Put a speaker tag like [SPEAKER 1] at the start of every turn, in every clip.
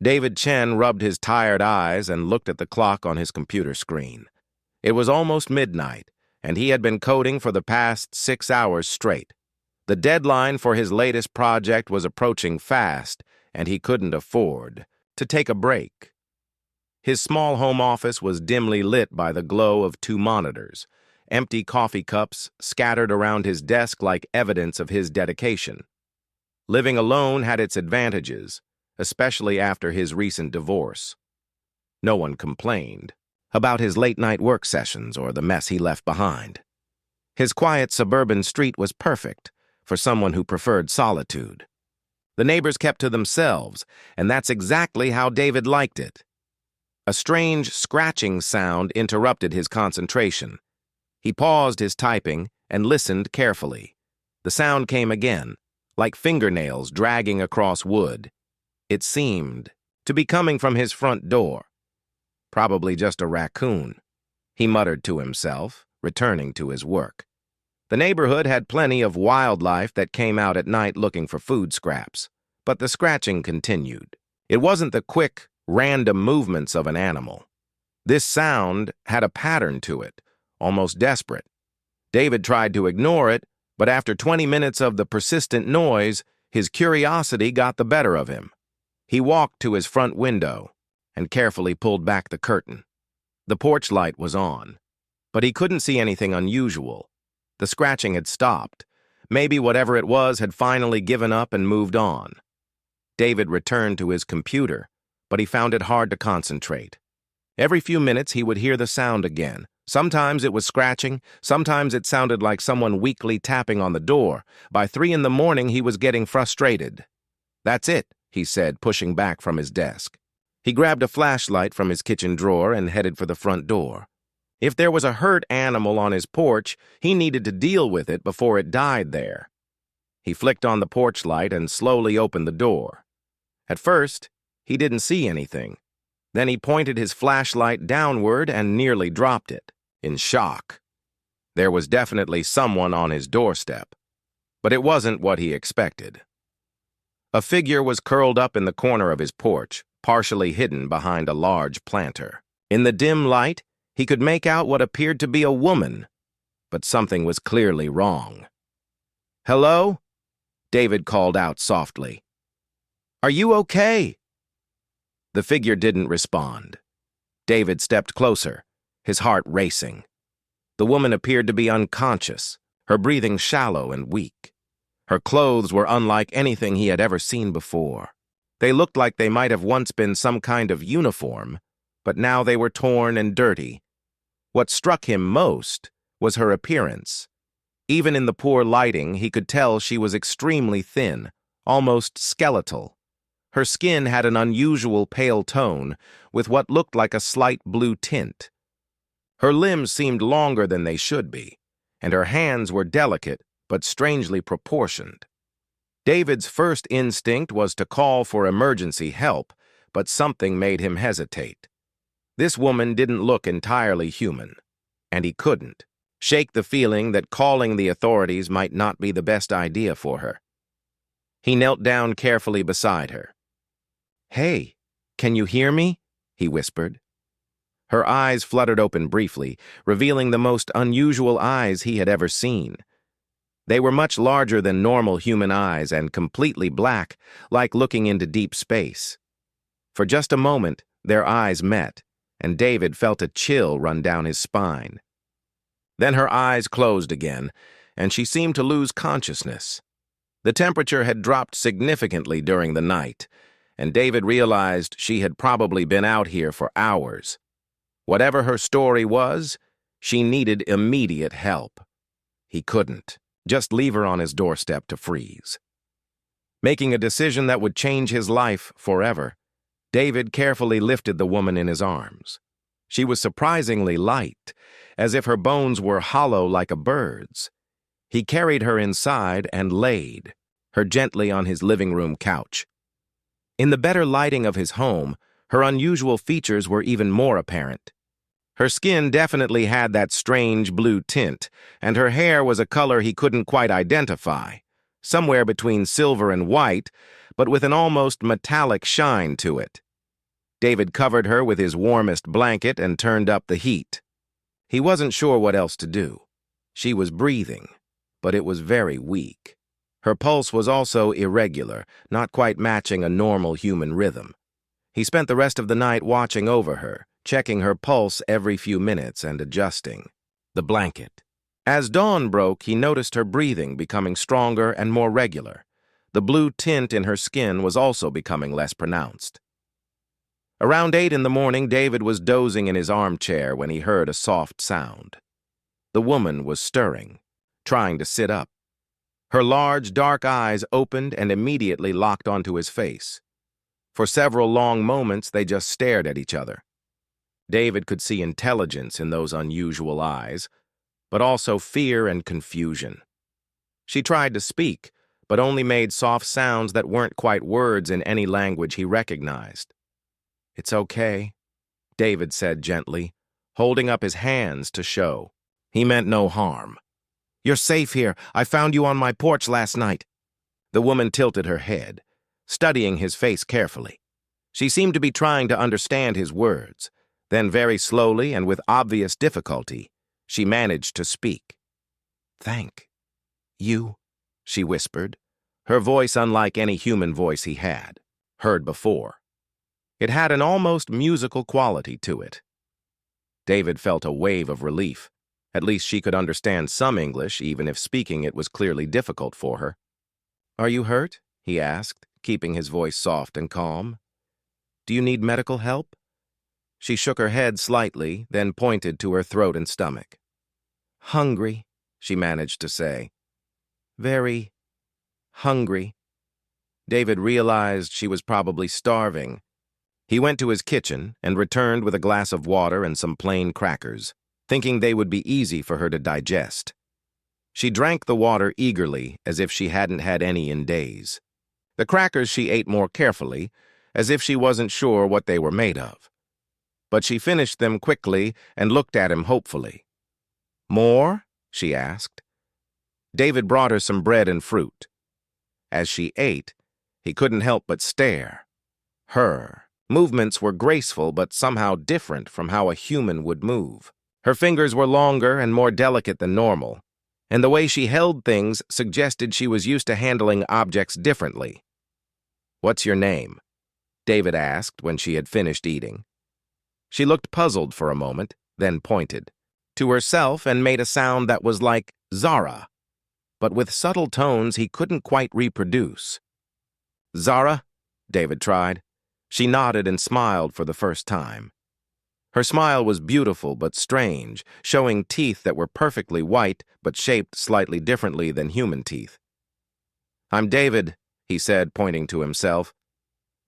[SPEAKER 1] David Chen rubbed his tired eyes and looked at the clock on his computer screen. It was almost midnight, and he had been coding for the past 6 hours straight. The deadline for his latest project was approaching fast, and he couldn't afford to take a break. His small home office was dimly lit by the glow of 2 monitors, empty coffee cups scattered around his desk like evidence of his dedication. Living alone had its advantages, especially after his recent divorce. No one complained about his late-night work sessions or the mess he left behind. His quiet suburban street was perfect for someone who preferred solitude. The neighbors kept to themselves, and that's exactly how David liked it. A strange scratching sound interrupted his concentration. He paused his typing and listened carefully. The sound came again, like fingernails dragging across wood. It seemed to be coming from his front door. Probably just a raccoon, he muttered to himself, returning to his work. The neighborhood had plenty of wildlife that came out at night looking for food scraps, but the scratching continued. It wasn't the quick, random movements of an animal. This sound had a pattern to it, almost desperate. David tried to ignore it, but after 20 minutes of the persistent noise, his curiosity got the better of him. He walked to his front window and carefully pulled back the curtain. The porch light was on, but he couldn't see anything unusual. The scratching had stopped. Maybe whatever it was had finally given up and moved on. David returned to his computer, but he found it hard to concentrate. Every few minutes he would hear the sound again. Sometimes it was scratching, sometimes it sounded like someone weakly tapping on the door. By 3 in the morning he was getting frustrated. "That's it," he said, pushing back from his desk. He grabbed a flashlight from his kitchen drawer and headed for the front door. If there was a hurt animal on his porch, he needed to deal with it before it died there. He flicked on the porch light and slowly opened the door. At first, he didn't see anything. Then he pointed his flashlight downward and nearly dropped it, in shock. There was definitely someone on his doorstep, but it wasn't what he expected. A figure was curled up in the corner of his porch, partially hidden behind a large planter. In the dim light, he could make out what appeared to be a woman, but something was clearly wrong. "Hello?" David called out softly. "Are you okay?" The figure didn't respond. David stepped closer, his heart racing. The woman appeared to be unconscious, her breathing shallow and weak. Her clothes were unlike anything he had ever seen before. They looked like they might have once been some kind of uniform, but now they were torn and dirty. What struck him most was her appearance. Even in the poor lighting, he could tell she was extremely thin, almost skeletal. Her skin had an unusual pale tone, with what looked like a slight blue tint. Her limbs seemed longer than they should be, and her hands were delicate but strangely proportioned. David's first instinct was to call for emergency help, but something made him hesitate. This woman didn't look entirely human, and he couldn't shake the feeling that calling the authorities might not be the best idea for her. He knelt down carefully beside her. "Hey, can you hear me?" he whispered. Her eyes fluttered open briefly, revealing the most unusual eyes he had ever seen. They were much larger than normal human eyes and completely black, like looking into deep space. For just a moment, their eyes met, and David felt a chill run down his spine. Then her eyes closed again, and she seemed to lose consciousness. The temperature had dropped significantly during the night, and David realized she had probably been out here for hours. Whatever her story was, she needed immediate help. He couldn't just leave her on his doorstep to freeze. Making a decision that would change his life forever, David carefully lifted the woman in his arms. She was surprisingly light, as if her bones were hollow like a bird's. He carried her inside and laid her gently on his living room couch. In the better lighting of his home, her unusual features were even more apparent. Her skin definitely had that strange blue tint, and her hair was a color he couldn't quite identify, somewhere between silver and white, but with an almost metallic shine to it. David covered her with his warmest blanket and turned up the heat. He wasn't sure what else to do. She was breathing, but it was very weak. Her pulse was also irregular, not quite matching a normal human rhythm. He spent the rest of the night watching over her, checking her pulse every few minutes and adjusting the blanket. As dawn broke, he noticed her breathing becoming stronger and more regular. The blue tint in her skin was also becoming less pronounced. Around 8 in the morning, David was dozing in his armchair when he heard a soft sound. The woman was stirring, trying to sit up. Her large, dark eyes opened and immediately locked onto his face. For several long moments, they just stared at each other. David could see intelligence in those unusual eyes, but also fear and confusion. She tried to speak, but only made soft sounds that weren't quite words in any language he recognized. "It's okay," David said gently, holding up his hands to show he meant no harm. "You're safe here. I found you on my porch last night." The woman tilted her head, studying his face carefully. She seemed to be trying to understand his words. Then very slowly and with obvious difficulty, she managed to speak. "Thank you," she whispered, her voice unlike any human voice he had heard before. It had an almost musical quality to it. David felt a wave of relief. At least she could understand some English, even if speaking it was clearly difficult for her. "Are you hurt?" he asked, keeping his voice soft and calm. "Do you need medical help?" She shook her head slightly, then pointed to her throat and stomach. "Hungry," she managed to say. "Very hungry." David realized she was probably starving. He went to his kitchen and returned with a glass of water and some plain crackers, thinking they would be easy for her to digest. She drank the water eagerly, as if she hadn't had any in days. The crackers she ate more carefully, as if she wasn't sure what they were made of. But she finished them quickly and looked at him hopefully. "More?" she asked. David brought her some bread and fruit. As she ate, he couldn't help but stare. Her movements were graceful but somehow different from how a human would move. Her fingers were longer and more delicate than normal, and the way she held things suggested she was used to handling objects differently. "What's your name?" David asked when she had finished eating. She looked puzzled for a moment, then pointed to herself and made a sound that was like Zara, but with subtle tones he couldn't quite reproduce. "Zara?" David tried. She nodded and smiled for the first time. Her smile was beautiful but strange, showing teeth that were perfectly white but shaped slightly differently than human teeth. "I'm David," he said, pointing to himself.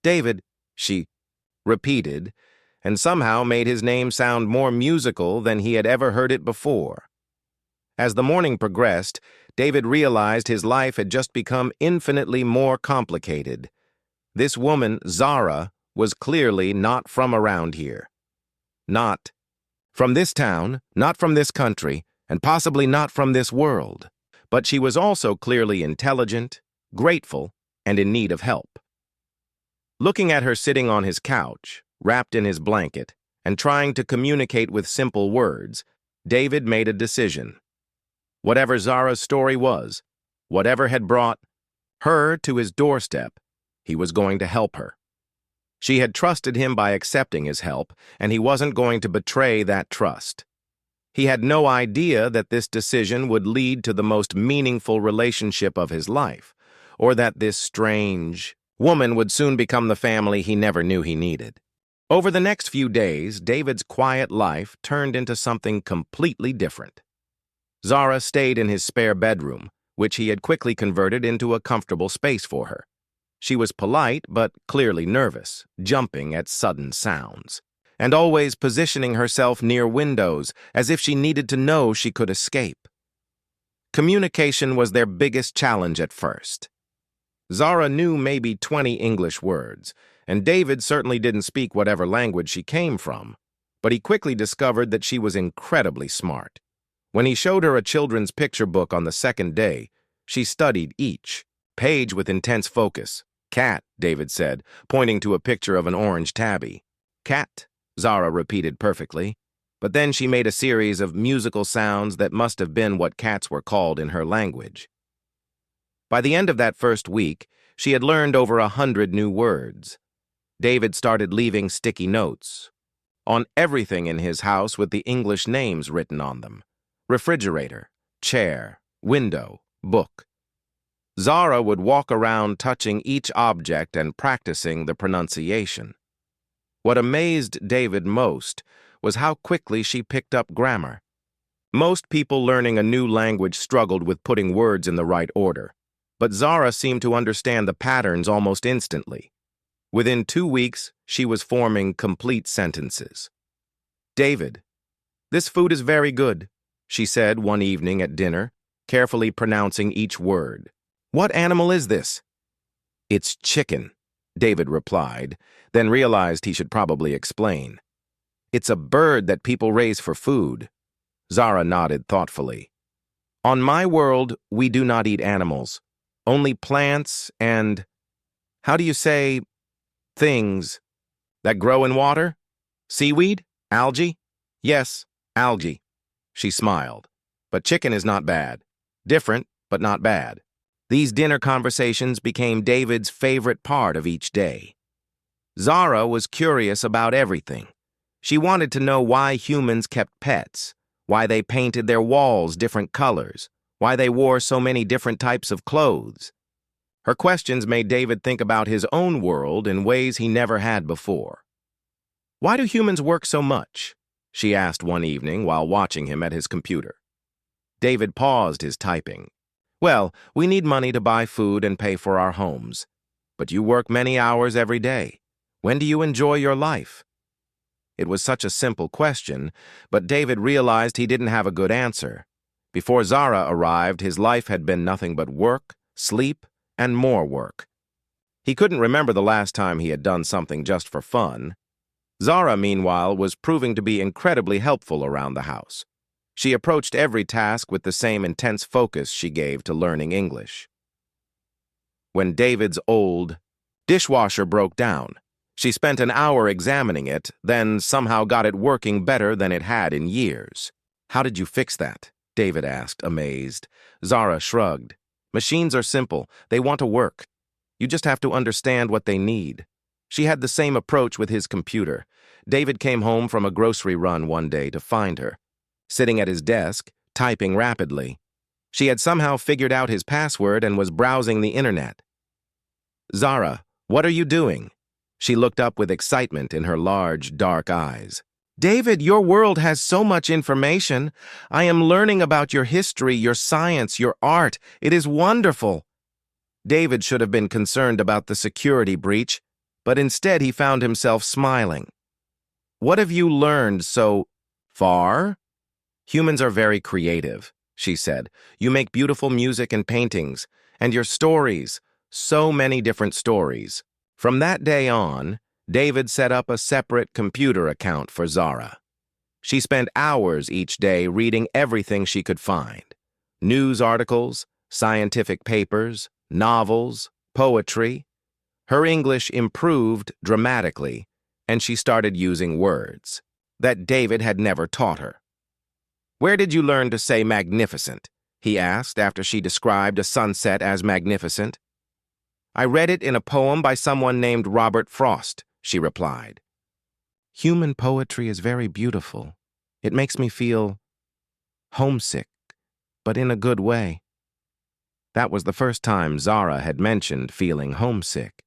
[SPEAKER 1] "David," she repeated, and somehow made his name sound more musical than he had ever heard it before. As the morning progressed, David realized his life had just become infinitely more complicated. This woman, Zara, was clearly not from around here. Not from this town, not from this country, and possibly not from this world. But she was also clearly intelligent, grateful, and in need of help. Looking at her sitting on his couch, wrapped in his blanket, and trying to communicate with simple words, David made a decision. Whatever Zara's story was, whatever had brought her to his doorstep, he was going to help her. She had trusted him by accepting his help, and he wasn't going to betray that trust. He had no idea that this decision would lead to the most meaningful relationship of his life, or that this strange woman would soon become the family he never knew he needed. Over the next few days, David's quiet life turned into something completely different. Zara stayed in his spare bedroom, which he had quickly converted into a comfortable space for her. She was polite but clearly nervous, jumping at sudden sounds, and always positioning herself near windows as if she needed to know she could escape. Communication was their biggest challenge at first. Zara knew maybe 20 English words, and David certainly didn't speak whatever language she came from, but he quickly discovered that she was incredibly smart. When he showed her a children's picture book on the second day, she studied each page with intense focus. "Cat," David said, pointing to a picture of an orange tabby. Cat, Zara repeated perfectly, but then she made a series of musical sounds that must have been what cats were called in her language. By the end of that first week, she had learned over 100 new words. David started leaving sticky notes on everything in his house with the English names written on them: refrigerator, chair, window, book. Zara would walk around touching each object and practicing the pronunciation. What amazed David most was how quickly she picked up grammar. Most people learning a new language struggled with putting words in the right order, but Zara seemed to understand the patterns almost instantly. Within 2 weeks, she was forming complete sentences. "David, this food is very good," she said one evening at dinner, carefully pronouncing each word. "What animal is this?" "It's chicken," David replied, then realized he should probably explain. "It's a bird that people raise for food." Zara nodded thoughtfully. "On my world, we do not eat animals. Only plants and, how do you say, things that grow in water? Seaweed? Algae?" "Yes, algae." She smiled. "But chicken is not bad. Different, but not bad." These dinner conversations became David's favorite part of each day. Zara was curious about everything. She wanted to know why humans kept pets, why they painted their walls different colors, why they wore so many different types of clothes. Her questions made David think about his own world in ways he never had before. "Why do humans work so much?" she asked one evening while watching him at his computer. David paused his typing. "Well, we need money to buy food and pay for our homes. But you work many hours every day. When do you enjoy your life?" It was such a simple question, but David realized he didn't have a good answer. Before Zara arrived, his life had been nothing but work, sleep, and more work. He couldn't remember the last time he had done something just for fun. Zara, meanwhile, was proving to be incredibly helpful around the house. She approached every task with the same intense focus she gave to learning English. When David's old dishwasher broke down, she spent an hour examining it, then somehow got it working better than it had in years. "How did you fix that?" David asked, amazed. Zara shrugged. "Machines are simple. They want to work. You just have to understand what they need." She had the same approach with his computer. David came home from a grocery run one day to find her, sitting at his desk, typing rapidly. She had somehow figured out his password and was browsing the internet. "Zara, what are you doing?" She looked up with excitement in her large, dark eyes. "David, your world has so much information. I am learning about your history, your science, your art. It is wonderful." David should have been concerned about the security breach, but instead he found himself smiling. "What have you learned so far?" "Humans are very creative," she said. "You make beautiful music and paintings, and your stories, so many different stories." From that day on, David set up a separate computer account for Zara. She spent hours each day reading everything she could find: news articles, scientific papers, novels, poetry. Her English improved dramatically, and she started using words that David had never taught her. "Where did you learn to say magnificent?" he asked after she described a sunset as magnificent. "I read it in a poem by someone named Robert Frost," she replied. "Human poetry is very beautiful. It makes me feel homesick, but in a good way." That was the first time Zara had mentioned feeling homesick.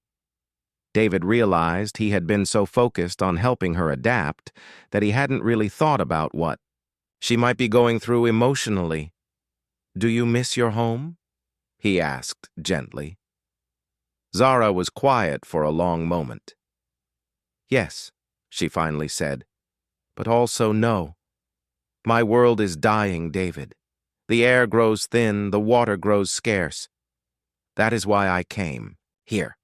[SPEAKER 1] David realized he had been so focused on helping her adapt that he hadn't really thought about what she might be going through emotionally. "Do you miss your home?" he asked gently. Zara was quiet for a long moment. "Yes," she finally said, "but also no. My world is dying, David. The air grows thin, the water grows scarce. That is why I came here."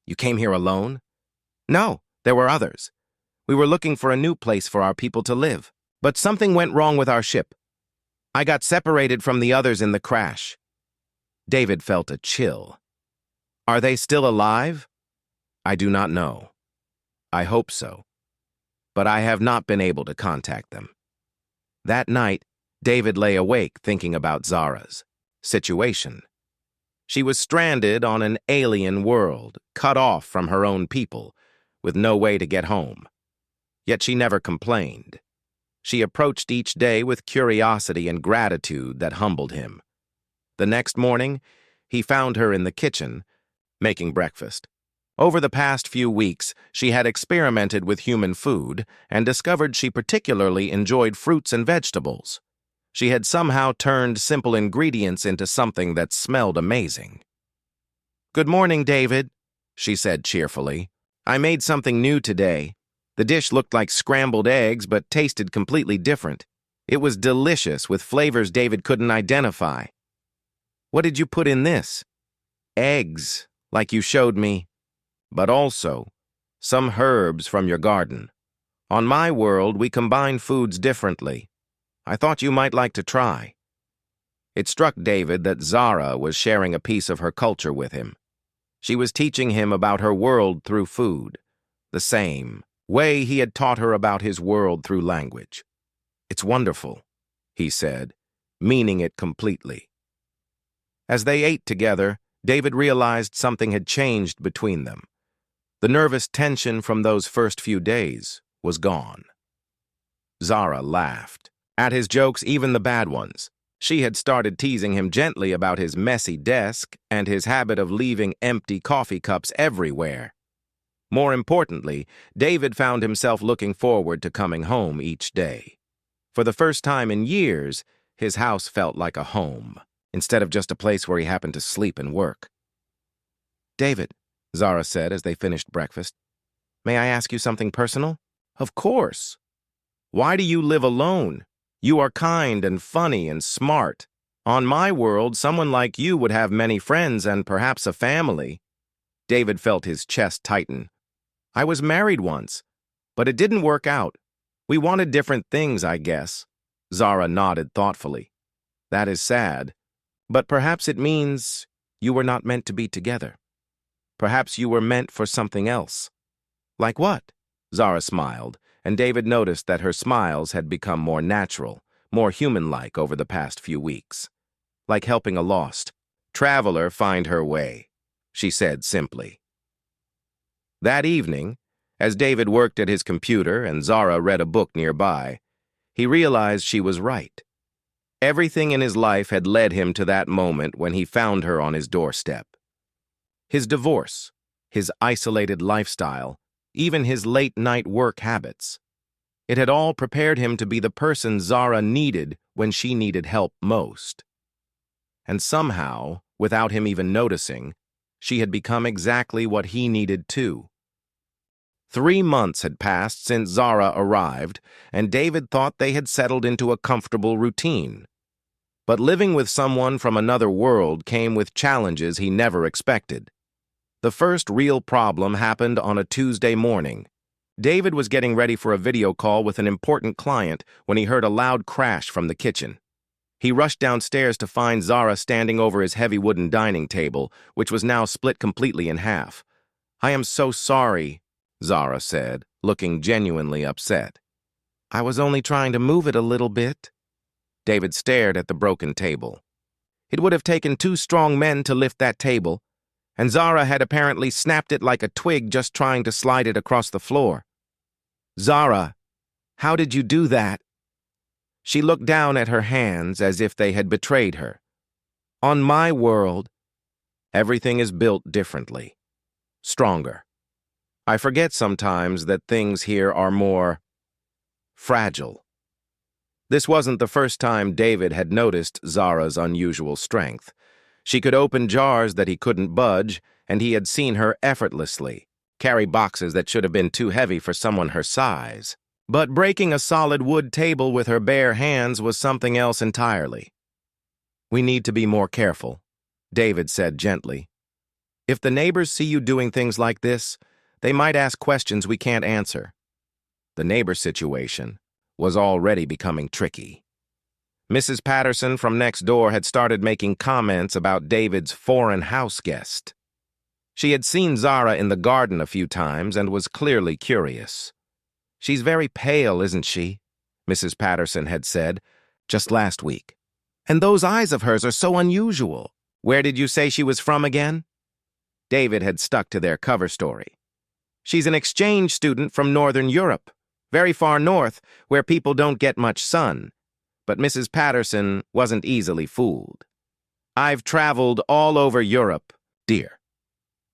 [SPEAKER 1] "You came here alone?" "No, there were others. We were looking for a new place for our people to live. But something went wrong with our ship. I got separated from the others in the crash." David felt a chill. "Are they still alive?" "I do not know. I hope so." but I have not been able to contact them. That night, David lay awake thinking about Zara's situation. She was stranded on an alien world, cut off from her own people, with no way to get home. Yet she never complained. She approached each day with curiosity and gratitude that humbled him. The next morning, he found her in the kitchen, making breakfast. Over the past few weeks, she had experimented with human food and discovered she particularly enjoyed fruits and vegetables. She had somehow turned simple ingredients into something that smelled amazing. "Good morning, David," she said cheerfully. "I made something new today. The dish looked like scrambled eggs but tasted completely different. It was delicious with flavors David couldn't identify." "What did you put in this?" "Eggs, like you showed me, but also some herbs from your garden. On my world, we combine foods differently. I thought you might like to try." It struck David that Zara was sharing a piece of her culture with him. She was teaching him about her world through food, the same way he had taught her about his world through language. "It's wonderful," he said, meaning it completely. As they ate together, David realized something had changed between them. The nervous tension from those first few days was gone. Zara laughed. At his jokes, even the bad ones. She had started teasing him gently about his messy desk and his habit of leaving empty coffee cups everywhere. More importantly, David found himself looking forward to coming home each day. For the first time in years, his house felt like a home, instead of just a place where he happened to sleep and work. "David," Zara said as they finished breakfast, "may I ask you something personal?" "Of course. Why do you live alone? You are kind and funny and smart. On my world, someone like you would have many friends and perhaps a family." David felt his chest tighten. "I was married once, but it didn't work out. We wanted different things, I guess." Zara nodded thoughtfully. "That is sad, but perhaps it means you were not meant to be together. Perhaps you were meant for something else." "Like what?" Zara smiled, and David noticed that her smiles had become more natural, more human-like over the past few weeks. "Like helping a lost traveler find her way," she said simply. That evening, as David worked at his computer and Zara read a book nearby, he realized she was right. Everything in his life had led him to that moment when he found her on his doorstep. His divorce, his isolated lifestyle, even his late-night work habits. It had all prepared him to be the person Zara needed when she needed help most. And somehow, without him even noticing, she had become exactly what he needed too. 3 months had passed since Zara arrived, and David thought they had settled into a comfortable routine. But living with someone from another world came with challenges he never expected. The first real problem happened on a Tuesday morning. David was getting ready for a video call with an important client when he heard a loud crash from the kitchen. He rushed downstairs to find Zara standing over his heavy wooden dining table, which was now split completely in half. "I am so sorry," Zara said, looking genuinely upset. "I was only trying to move it a little bit." David stared at the broken table. It would have taken 2 strong men to lift that table, and Zara had apparently snapped it like a twig just trying to slide it across the floor. "Zara, how did you do that?" She looked down at her hands as if they had betrayed her. "On my world, everything is built differently, stronger. I forget sometimes that things here are more fragile." This wasn't the first time David had noticed Zara's unusual strength. She could open jars that he couldn't budge, and he had seen her effortlessly carry boxes that should have been too heavy for someone her size. But breaking a solid wood table with her bare hands was something else entirely. "We need to be more careful," David said gently. "If the neighbors see you doing things like this, they might ask questions we can't answer." The neighbor situation was already becoming tricky. Mrs. Patterson from next door had started making comments about David's foreign house guest. She had seen Zara in the garden a few times and was clearly curious. She's very pale, isn't she? Mrs. Patterson had said, just last week. And those eyes of hers are so unusual. Where did you say she was from again? David had stuck to their cover story. She's an exchange student from Northern Europe, very far north, where people don't get much sun. But Mrs. Patterson wasn't easily fooled. I've traveled all over Europe, dear.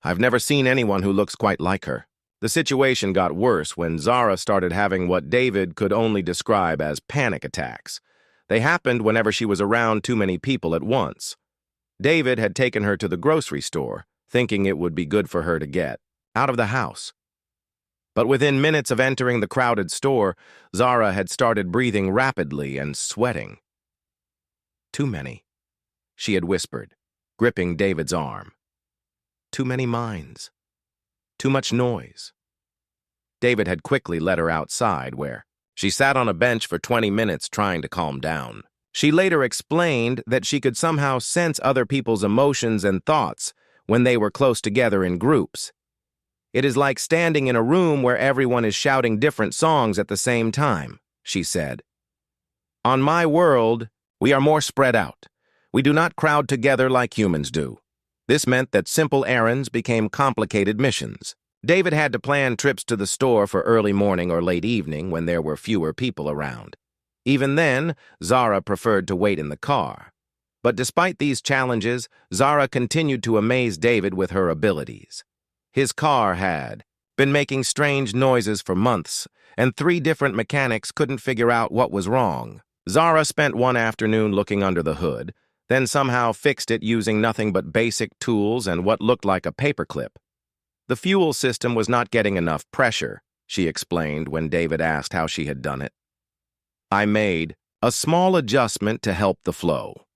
[SPEAKER 1] I've never seen anyone who looks quite like her. The situation got worse when Zara started having what David could only describe as panic attacks. They happened whenever she was around too many people at once. David had taken her to the grocery store, thinking it would be good for her to get out of the house. But within minutes of entering the crowded store, Zara had started breathing rapidly and sweating. Too many, she had whispered, gripping David's arm. Too many minds. Too much noise. David had quickly led her outside, where she sat on a bench for 20 minutes trying to calm down. She later explained that she could somehow sense other people's emotions and thoughts when they were close together in groups. It is like standing in a room where everyone is shouting different songs at the same time, she said. On my world, we are more spread out. We do not crowd together like humans do. This meant that simple errands became complicated missions. David had to plan trips to the store for early morning or late evening when there were fewer people around. Even then, Zara preferred to wait in the car. But despite these challenges, Zara continued to amaze David with her abilities. His car had been making strange noises for months, and 3 different mechanics couldn't figure out what was wrong. Zara spent one afternoon looking under the hood, then somehow fixed it using nothing but basic tools and what looked like a paperclip. The fuel system was not getting enough pressure, she explained when David asked how she had done it. I made a small adjustment to help the flow.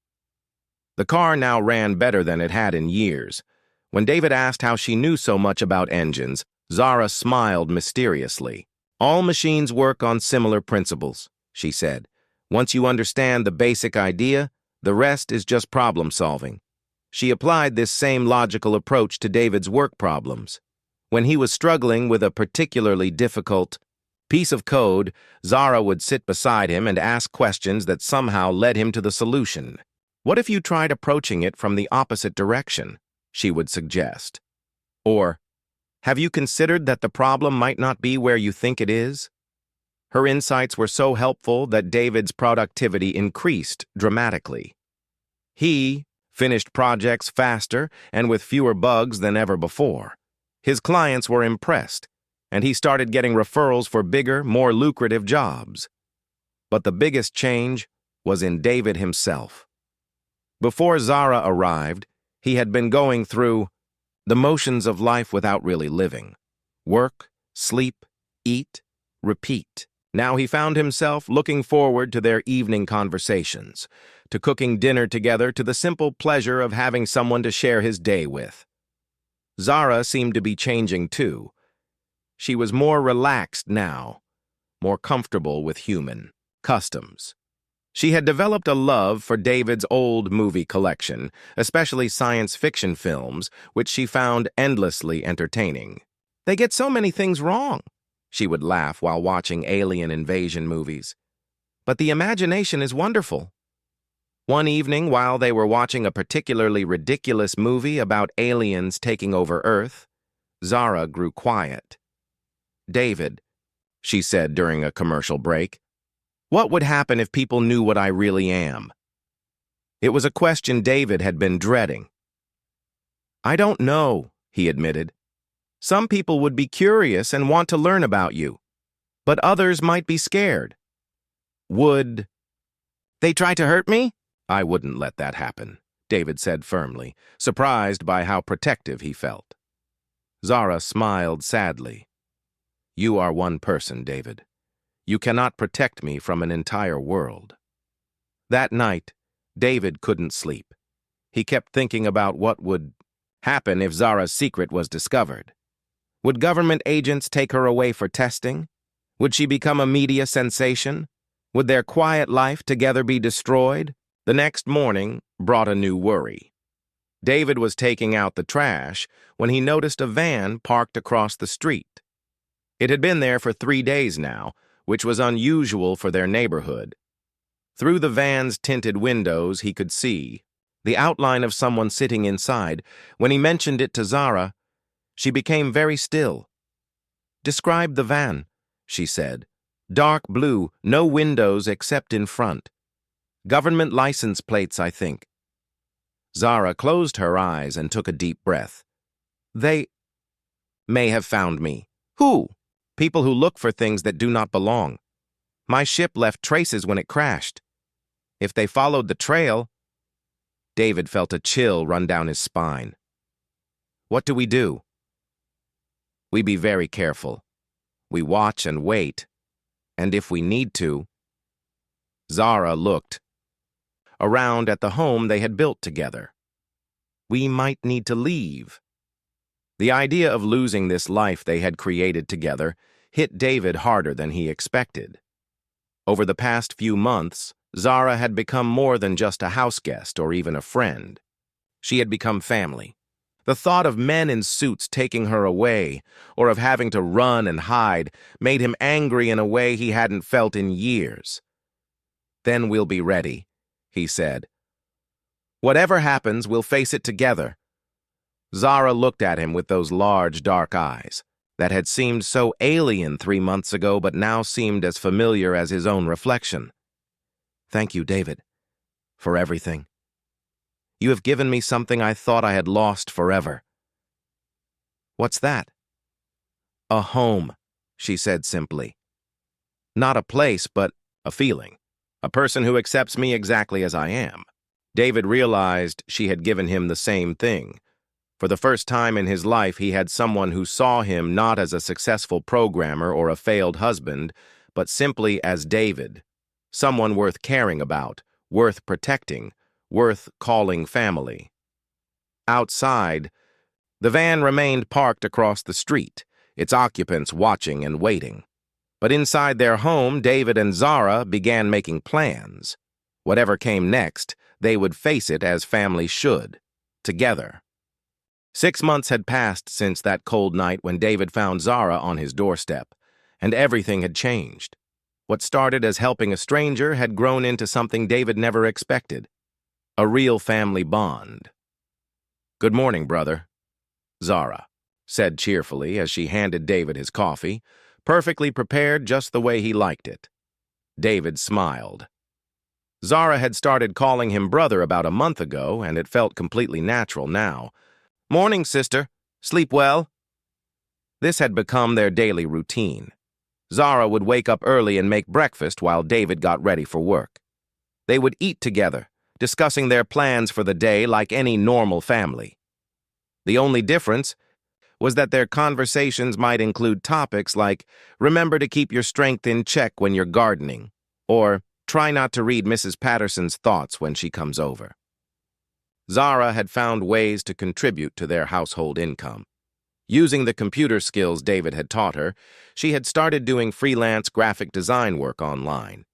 [SPEAKER 1] The car now ran better than it had in years. When David asked how she knew so much about engines, Zara smiled mysteriously. All machines work on similar principles, she said. Once you understand the basic idea, the rest is just problem solving. She applied this same logical approach to David's work problems. When he was struggling with a particularly difficult piece of code, Zara would sit beside him and ask questions that somehow led him to the solution. What if you tried approaching it from the opposite direction? She would suggest. Or, have you considered that the problem might not be where you think it is? Her insights were so helpful that David's productivity increased dramatically. He finished projects faster and with fewer bugs than ever before. His clients were impressed, and he started getting referrals for bigger, more lucrative jobs. But the biggest change was in David himself. Before Zara arrived, he had been going through the motions of life without really living. Work, sleep, eat, repeat. Now he found himself looking forward to their evening conversations, to cooking dinner together, to the simple pleasure of having someone to share his day with. Zara seemed to be changing too. She was more relaxed now, more comfortable with human customs. She had developed a love for David's old movie collection, especially science fiction films, which she found endlessly entertaining. They get so many things wrong, she would laugh while watching alien invasion movies. But the imagination is wonderful. One evening, while they were watching a particularly ridiculous movie about aliens taking over Earth, Zara grew quiet. David, she said during a commercial break, what would happen if people knew what I really am? It was a question David had been dreading. I don't know, he admitted. Some people would be curious and want to learn about you, but others might be scared. Would they try to hurt me? I wouldn't let that happen, David said firmly, surprised by how protective he felt. Zara smiled sadly. You are one person, David. You cannot protect me from an entire world. That night, David couldn't sleep. He kept thinking about what would happen if Zara's secret was discovered. Would government agents take her away for testing? Would she become a media sensation? Would their quiet life together be destroyed? The next morning brought a new worry. David was taking out the trash when he noticed a van parked across the street. It had been there for 3 days now, which was unusual for their neighborhood. Through the van's tinted windows, he could see the outline of someone sitting inside. When he mentioned it to Zara, she became very still. "Describe the van," she said. "Dark blue, no windows except in front. Government license plates, I think." Zara closed her eyes and took a deep breath. "They may have found me." "Who?" "People who look for things that do not belong. My ship left traces when it crashed. If they followed the trail—" David felt a chill run down his spine. "What do we do?" "We be very careful. We watch and wait. And if we need to—" Zara looked around at the home they had built together. "We might need to leave." The idea of losing this life they had created together hit David harder than he expected. Over the past few months, Zara had become more than just a houseguest or even a friend. She had become family. The thought of men in suits taking her away, or of having to run and hide, made him angry in a way he hadn't felt in years. "Then we'll be ready," he said. "Whatever happens, we'll face it together." Zara looked at him with those large, dark eyes that had seemed so alien 3 months ago but now seemed as familiar as his own reflection. "Thank you, David, for everything. You have given me something I thought I had lost forever." "What's that?" "A home," she said simply. "Not a place, but a feeling. A person who accepts me exactly as I am." David realized she had given him the same thing. For the first time in his life, he had someone who saw him not as a successful programmer or a failed husband, but simply as David, someone worth caring about, worth protecting, worth calling family. Outside, the van remained parked across the street, its occupants watching and waiting. But inside their home, David and Zara began making plans. Whatever came next, they would face it as family should, together. 6 months had passed since that cold night when David found Zara on his doorstep, and everything had changed. What started as helping a stranger had grown into something David never expected, a real family bond. "Good morning, brother," Zara said cheerfully as she handed David his coffee, perfectly prepared just the way he liked it. David smiled. Zara had started calling him brother about a month ago, and it felt completely natural now. "Morning, sister. Sleep well?" This had become their daily routine. Zara would wake up early and make breakfast while David got ready for work. They would eat together, discussing their plans for the day like any normal family. The only difference was that their conversations might include topics like, "Remember to keep your strength in check when you're gardening," or "Try not to read Mrs. Patterson's thoughts when she comes over." Zara had found ways to contribute to their household income. Using the computer skills David had taught her, she had started doing freelance graphic design work online.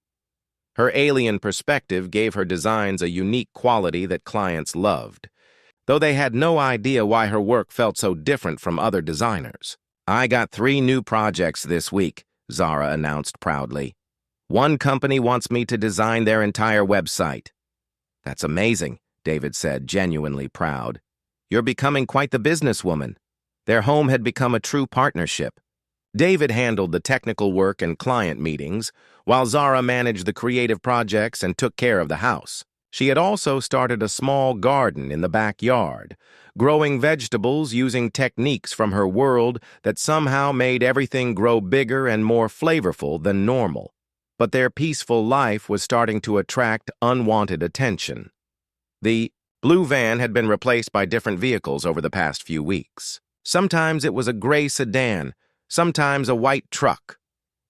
[SPEAKER 1] Her alien perspective gave her designs a unique quality that clients loved, though they had no idea why her work felt so different from other designers. "I got 3 new projects this week," Zara announced proudly. "One company wants me to design their entire website." "That's amazing," David said, genuinely proud. "You're becoming quite the businesswoman." Their home had become a true partnership. David handled the technical work and client meetings, while Zara managed the creative projects and took care of the house. She had also started a small garden in the backyard, growing vegetables using techniques from her world that somehow made everything grow bigger and more flavorful than normal. But their peaceful life was starting to attract unwanted attention. The blue van had been replaced by different vehicles over the past few weeks. Sometimes it was a gray sedan, sometimes a white truck.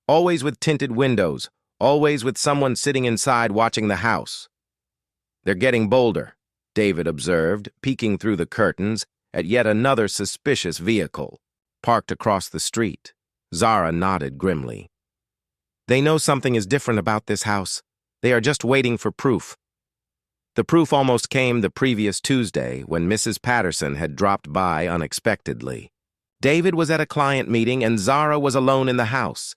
[SPEAKER 1] Always with tinted windows, always with someone sitting inside watching the house. "They're getting bolder," David observed, peeking through the curtains at yet another suspicious vehicle, parked across the street. Zara nodded grimly. "They know something is different about this house. They are just waiting for proof." The proof almost came the previous Tuesday when Mrs. Patterson had dropped by unexpectedly. David was at a client meeting and Zara was alone in the house.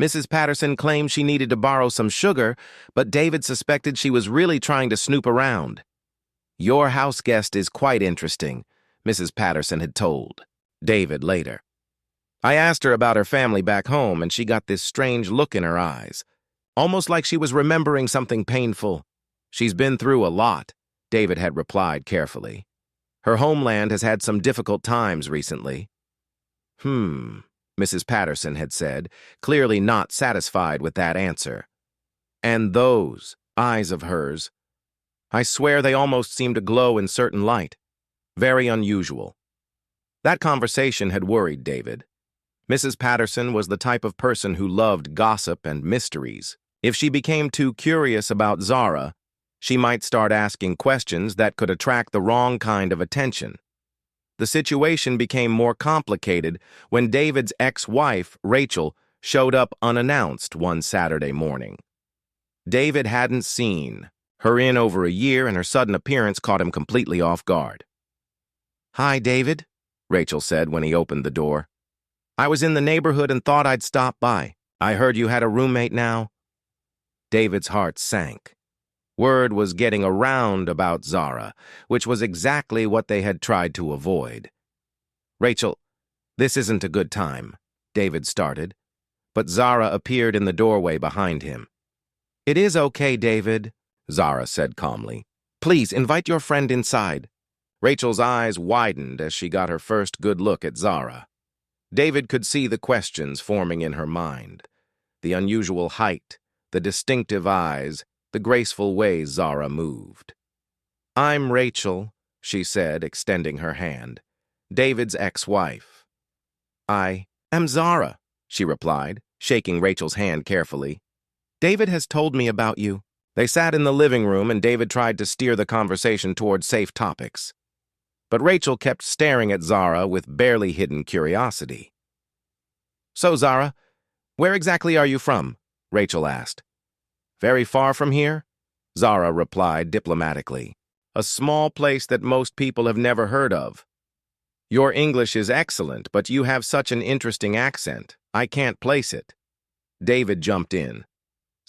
[SPEAKER 1] Mrs. Patterson claimed she needed to borrow some sugar, but David suspected she was really trying to snoop around. "Your house guest is quite interesting," Mrs. Patterson had told David later. "I asked her about her family back home, and she got this strange look in her eyes, almost like she was remembering something painful. She's been through a lot," David had replied carefully. "Her homeland has had some difficult times recently." Mrs. Patterson had said, clearly not satisfied with that answer. "And those eyes of hers, I swear they almost seem to glow in certain light. Very unusual." That conversation had worried David. Mrs. Patterson was the type of person who loved gossip and mysteries. If she became too curious about Zara, she might start asking questions that could attract the wrong kind of attention. The situation became more complicated when David's ex-wife, Rachel, showed up unannounced one Saturday morning. David hadn't seen her in over a year, and her sudden appearance caught him completely off guard. "Hi, David," Rachel said when he opened the door. "I was in the neighborhood and thought I'd stop by. I heard you had a roommate now." David's heart sank. Word was getting around about Zara, which was exactly what they had tried to avoid. "Rachel, this isn't a good time," David started, but Zara appeared in the doorway behind him. "It is okay, David," Zara said calmly. "Please invite your friend inside." Rachel's eyes widened as she got her first good look at Zara. David could see the questions forming in her mind. The unusual height, the distinctive eyes, the graceful way Zara moved. "I'm Rachel," she said, extending her hand. "David's ex-wife." "I am Zara," she replied, shaking Rachel's hand carefully. "David has told me about you." They sat in the living room and David tried to steer the conversation toward safe topics. But Rachel kept staring at Zara with barely hidden curiosity. "So, Zara, where exactly are you from?" Rachel asked. "Very far from here?" Zara replied diplomatically. "A small place that most people have never heard of." "Your English is excellent, but you have such an interesting accent. I can't place it." David jumped in.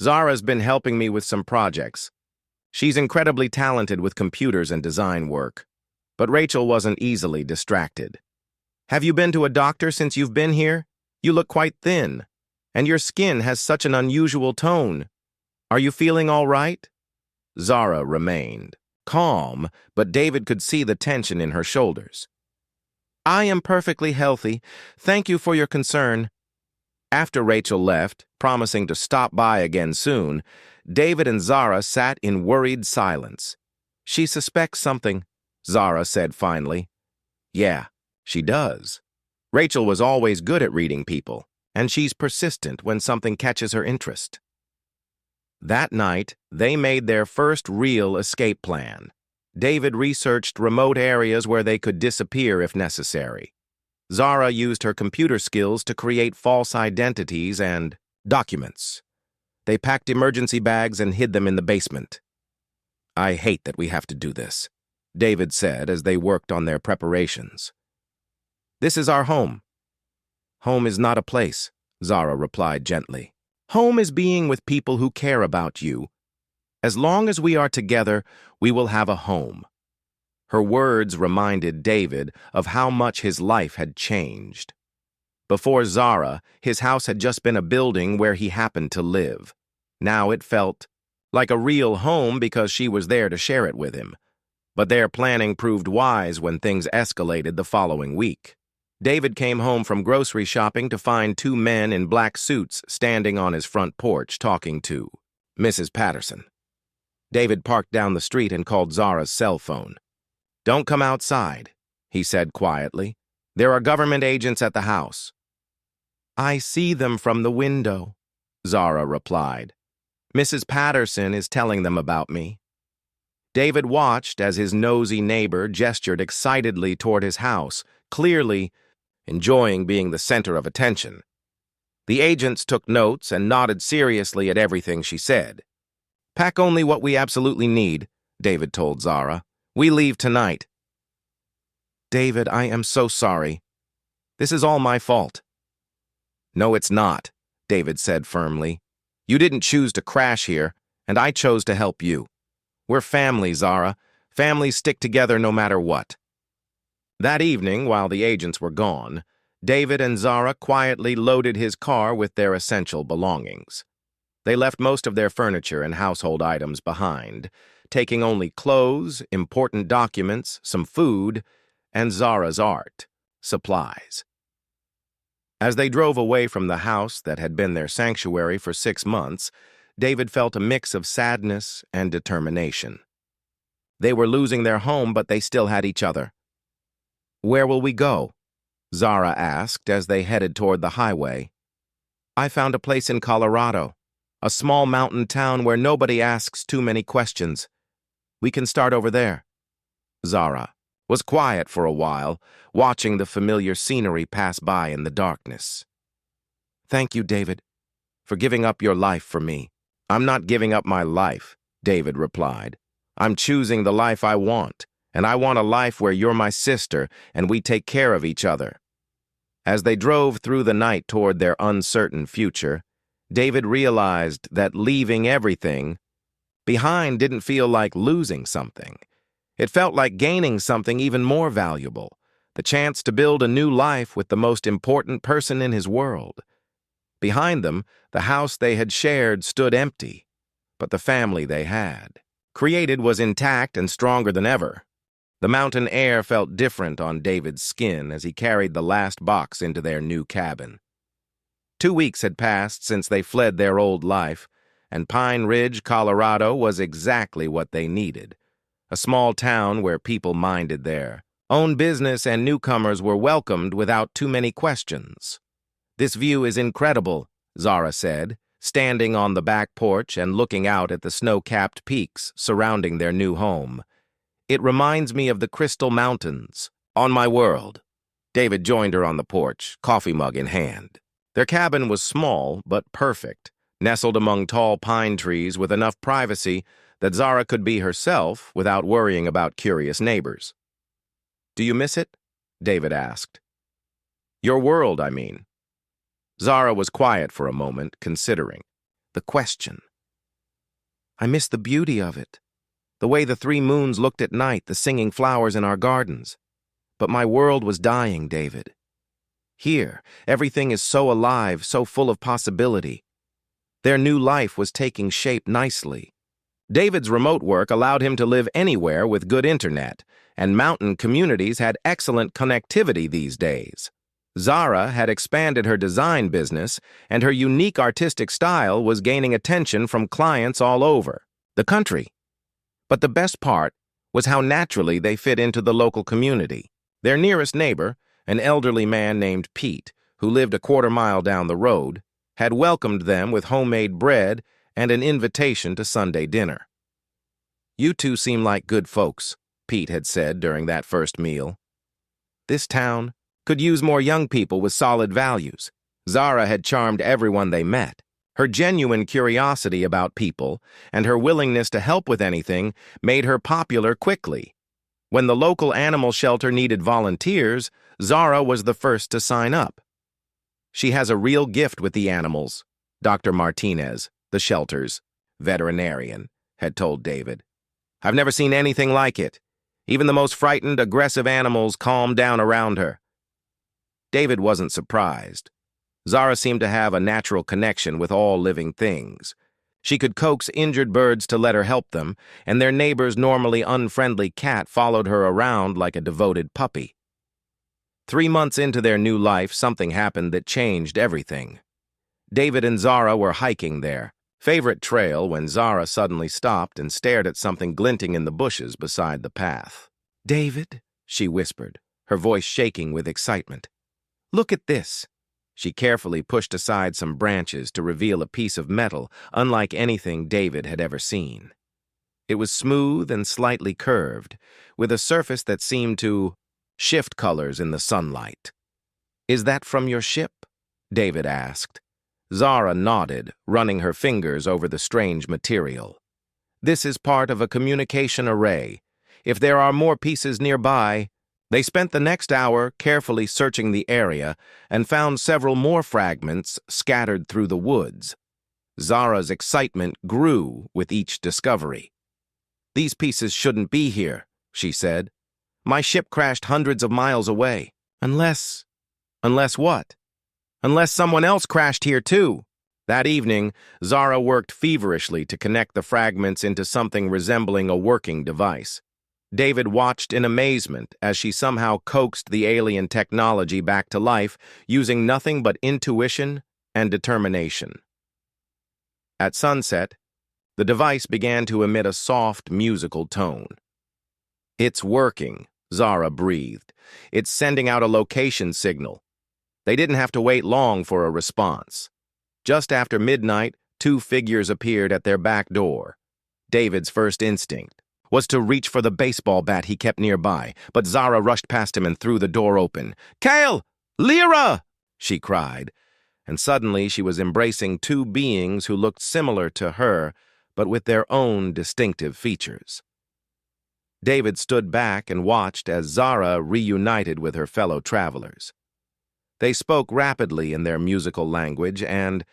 [SPEAKER 1] "Zara's been helping me with some projects. She's incredibly talented with computers and design work." But Rachel wasn't easily distracted. "Have you been to a doctor since you've been here? You look quite thin, and your skin has such an unusual tone. Are you feeling all right?" Zara remained calm, but David could see the tension in her shoulders. "I am perfectly healthy. Thank you for your concern." After Rachel left, promising to stop by again soon, David and Zara sat in worried silence. "She suspects something," Zara said finally. "Yeah, she does. Rachel was always good at reading people, and she's persistent when something catches her interest." That night, they made their first real escape plan. David researched remote areas where they could disappear if necessary. Zara used her computer skills to create false identities and documents. They packed emergency bags and hid them in the basement. "I hate that we have to do this," David said as they worked on their preparations. "This is our home." "Home is not a place," Zara replied gently. "Home is being with people who care about you. As long as we are together, we will have a home." Her words reminded David of how much his life had changed. Before Zara, his house had just been a building where he happened to live. Now it felt like a real home because she was there to share it with him. But their planning proved wise when things escalated the following week. David came home from grocery shopping to find two men in black suits standing on his front porch talking to Mrs. Patterson. David parked down the street and called Zara's cell phone. "Don't come outside," he said quietly. "There are government agents at the house." "I see them from the window," Zara replied. "Mrs. Patterson is telling them about me." David watched as his nosy neighbor gestured excitedly toward his house, clearly enjoying being the center of attention. The agents took notes and nodded seriously at everything she said. "Pack only what we absolutely need," David told Zara. "We leave tonight." "David, I am so sorry." This is all my fault." "No, it's not," David said firmly. "You didn't choose to crash here, and I chose to help you. We're family, Zara. Families stick together no matter what." That evening, while the agents were gone, David and Zara quietly loaded his car with their essential belongings. They left most of their furniture and household items behind, taking only clothes, important documents, some food, and Zara's art supplies. As they drove away from the house that had been their sanctuary for 6 months, David felt a mix of sadness and determination. They were losing their home, but they still had each other. "Where will we go?" Zara asked as they headed toward the highway. "I found a place in Colorado, a small mountain town where nobody asks too many questions. We can start over there." Zara was quiet for a while, watching the familiar scenery pass by in the darkness. "Thank you, David, for giving up your life for me." "I'm not giving up my life," David replied. "I'm choosing the life I want, and I want a life where you're my sister and we take care of each other." As they drove through the night toward their uncertain future, David realized that leaving everything behind didn't feel like losing something. It felt like gaining something even more valuable, the chance to build a new life with the most important person in his world. Behind them, the house they had shared stood empty, but the family they had created was intact and stronger than ever. The mountain air felt different on David's skin as he carried the last box into their new cabin. 2 weeks had passed since they fled their old life, and Pine Ridge, Colorado was exactly what they needed. A small town where people minded their own business and newcomers were welcomed without too many questions. "This view is incredible," Zara said, standing on the back porch and looking out at the snow-capped peaks surrounding their new home. "It reminds me of the Crystal Mountains on my world." David joined her on the porch, coffee mug in hand. Their cabin was small but perfect, nestled among tall pine trees with enough privacy that Zara could be herself without worrying about curious neighbors. "Do you miss it?" David asked. "Your world, I mean." Zara was quiet for a moment, considering the question. "I miss the beauty of it, the way the 3 moons looked at night, the singing flowers in our gardens. But my world was dying, David. Here, everything is so alive, so full of possibility. Their new life was taking shape nicely. David's remote work allowed him to live anywhere with good internet, and mountain communities had excellent connectivity these days. Zara had expanded her design business, and her unique artistic style was gaining attention from clients all over the country. But the best part was how naturally they fit into the local community. Their nearest neighbor, an elderly man named Pete, who lived a quarter-mile down the road, had welcomed them with homemade bread and an invitation to Sunday dinner. "You two seem like good folks," Pete had said during that first meal. "This town could use more young people with solid values." Zara had charmed everyone they met. Her genuine curiosity about people and her willingness to help with anything made her popular quickly. When the local animal shelter needed volunteers, Zara was the first to sign up. "She has a real gift with the animals," Dr. Martinez, the shelter's veterinarian, had told David. "I've never seen anything like it. Even the most frightened, aggressive animals calm down around her." David wasn't surprised. Zara seemed to have a natural connection with all living things. She could coax injured birds to let her help them, and their neighbor's normally unfriendly cat followed her around like a devoted puppy. 3 months into their new life, something happened that changed everything. David and Zara were hiking their favorite trail when Zara suddenly stopped and stared at something glinting in the bushes beside the path. "David," she whispered, her voice shaking with excitement. "Look at this." She carefully pushed aside some branches to reveal a piece of metal unlike anything David had ever seen. It was smooth and slightly curved, with a surface that seemed to shift colors in the sunlight. "Is that from your ship?" David asked. Zara nodded, running her fingers over the strange material. "This is part of a communication array. If there are more pieces nearby, They spent the next hour carefully searching the area and found several more fragments scattered through the woods. Zara's excitement grew with each discovery. "These pieces shouldn't be here," she said. "My ship crashed hundreds of miles away. Unless what? Unless someone else crashed here too." That evening, Zara worked feverishly to connect the fragments into something resembling a working device. David watched in amazement as she somehow coaxed the alien technology back to life using nothing but intuition and determination. At sunset, the device began to emit a soft, musical tone. "It's working," Zara breathed. "It's sending out a location signal." They didn't have to wait long for a response. Just after midnight, two figures appeared at their back door. David's first instinct was to reach for the baseball bat he kept nearby, but Zara rushed past him and threw the door open. "Kale! Lyra!" she cried, and suddenly she was embracing two beings who looked similar to her, but with their own distinctive features. David stood back and watched as Zara reunited with her fellow travelers. They spoke rapidly in their musical language, and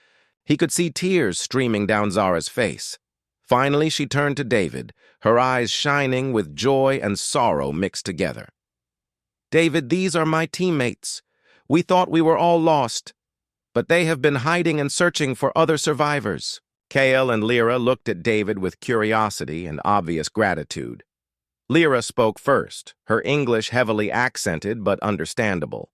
[SPEAKER 1] he could see tears streaming down Zara's face. Finally, she turned to David, her eyes shining with joy and sorrow mixed together. "David, these are my teammates. We thought we were all lost, but they have been hiding and searching for other survivors." Kale and Lyra looked at David with curiosity and obvious gratitude. Lyra spoke first, her English heavily accented but understandable.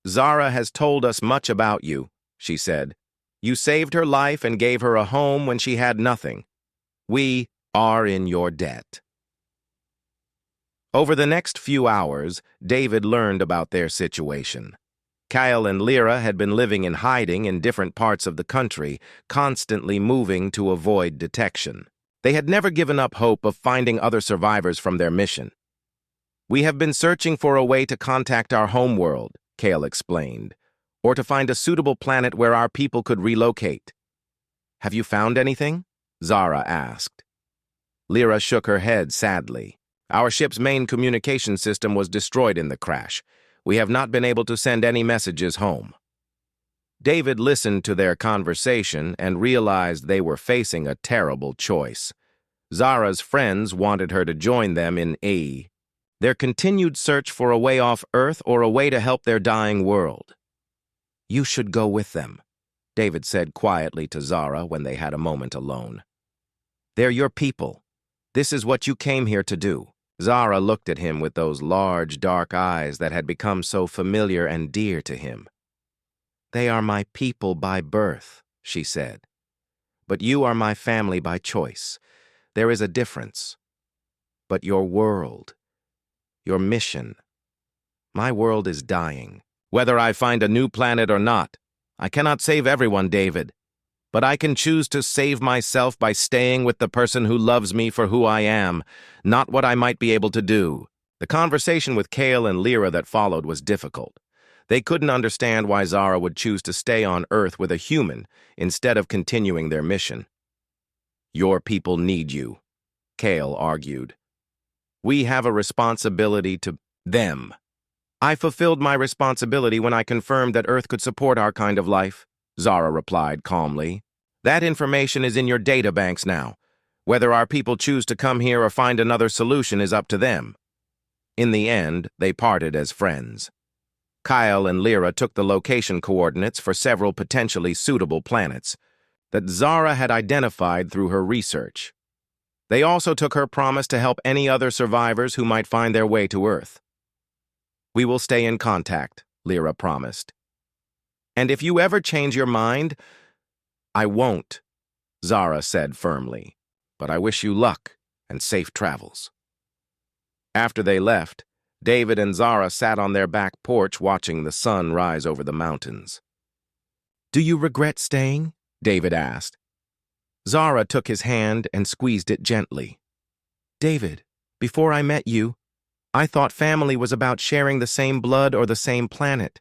[SPEAKER 1] "Zara has told us much about you," she said. "You saved her life and gave her a home when she had nothing. We are in your debt." Over the next few hours, David learned about their situation. Kyle and Lyra had been living in hiding in different parts of the country, constantly moving to avoid detection. They had never given up hope of finding other survivors from their mission. "We have been searching for a way to contact our homeworld," Kale explained, "or to find a suitable planet where our people could relocate." "Have you found anything?" Zara asked. Lyra shook her head sadly. "Our ship's main communication system was destroyed in the crash. We have not been able to send any messages home." David listened to their conversation and realized they were facing a terrible choice. Zara's friends wanted her to join them in their continued search for a way off Earth or a way to help their dying world. "You should go with them," David said quietly to Zara when they had a moment alone. "They're your people. This is what you came here to do." Zara looked at him with those large, dark eyes that had become so familiar and dear to him. "They are my people by birth," she said. "But you are my family by choice. There is a difference. But your world, your mission. My world is dying. Whether I find a new planet or not, I cannot save everyone, David. But I can choose to save myself by staying with the person who loves me for who I am, not what I might be able to do." The conversation with Kale and Lyra that followed was difficult. They couldn't understand why Zara would choose to stay on Earth with a human instead of continuing their mission. "Your people need you," Kale argued. "We have a responsibility to them." "I fulfilled my responsibility when I confirmed that Earth could support our kind of life," Zara replied calmly. "That information is in your databanks now. Whether our people choose to come here or find another solution is up to them." In the end, they parted as friends. Kyle and Lyra took the location coordinates for several potentially suitable planets that Zara had identified through her research. They also took her promise to help any other survivors who might find their way to Earth. "We will stay in contact," Lyra promised. "And if you ever change your mind—" "I won't," Zara said firmly. "But I wish you luck and safe travels." After they left, David and Zara sat on their back porch watching the sun rise over the mountains. "Do you regret staying?" David asked. Zara took his hand and squeezed it gently. "David, before I met you, I thought family was about sharing the same blood or the same planet.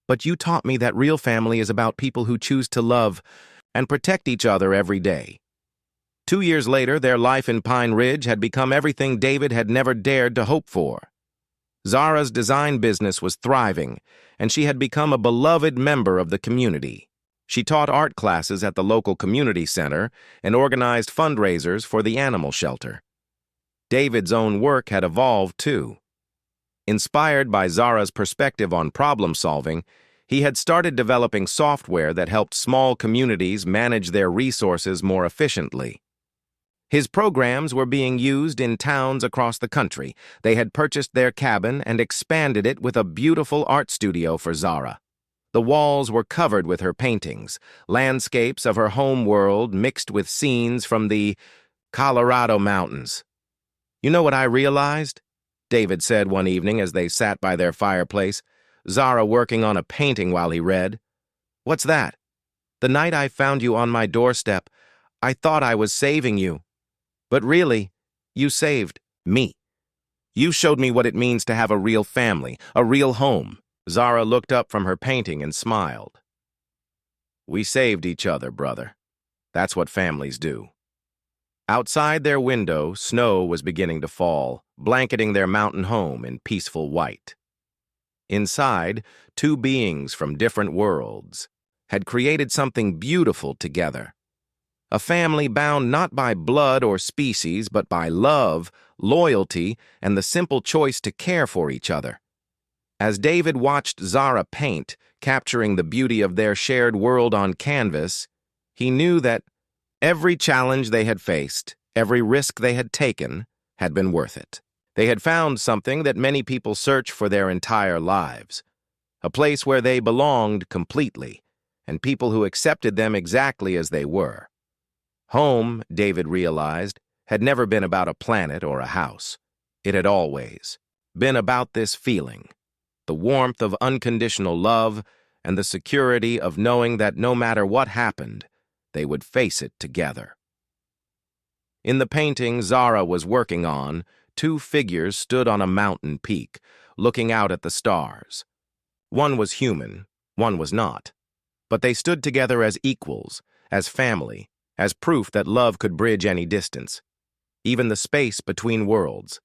[SPEAKER 1] But you taught me that real family is about people who choose to love and protect each other every day." 2 years later, their life in Pine Ridge had become everything David had never dared to hope for. Zara's design business was thriving, and she had become a beloved member of the community. She taught art classes at the local community center and organized fundraisers for the animal shelter. David's own work had evolved, too. Inspired by Zara's perspective on problem-solving, he had started developing software that helped small communities manage their resources more efficiently. His programs were being used in towns across the country. They had purchased their cabin and expanded it with a beautiful art studio for Zara. The walls were covered with her paintings, landscapes of her home world mixed with scenes from the Colorado mountains. "You know what I realized?" David said one evening as they sat by their fireplace, Zara working on a painting while he read. "What's that?" "The night I found you on my doorstep, I thought I was saving you. But really, you saved me. You showed me what it means to have a real family, a real home." Zara looked up from her painting and smiled. "We saved each other, brother. That's what families do." Outside their window, snow was beginning to fall, blanketing their mountain home in peaceful white. Inside, two beings from different worlds had created something beautiful together. A family bound not by blood or species, but by love, loyalty, and the simple choice to care for each other. As David watched Zara paint, capturing the beauty of their shared world on canvas, he knew that every challenge they had faced, every risk they had taken, had been worth it. They had found something that many people search for their entire lives, a place where they belonged completely, and people who accepted them exactly as they were. Home, David realized, had never been about a planet or a house. It had always been about this feeling, the warmth of unconditional love and the security of knowing that no matter what happened, they would face it together. In the painting Zara was working on, two figures stood on a mountain peak, looking out at the stars. One was human, one was not. But they stood together as equals, as family, as proof that love could bridge any distance, even the space between worlds.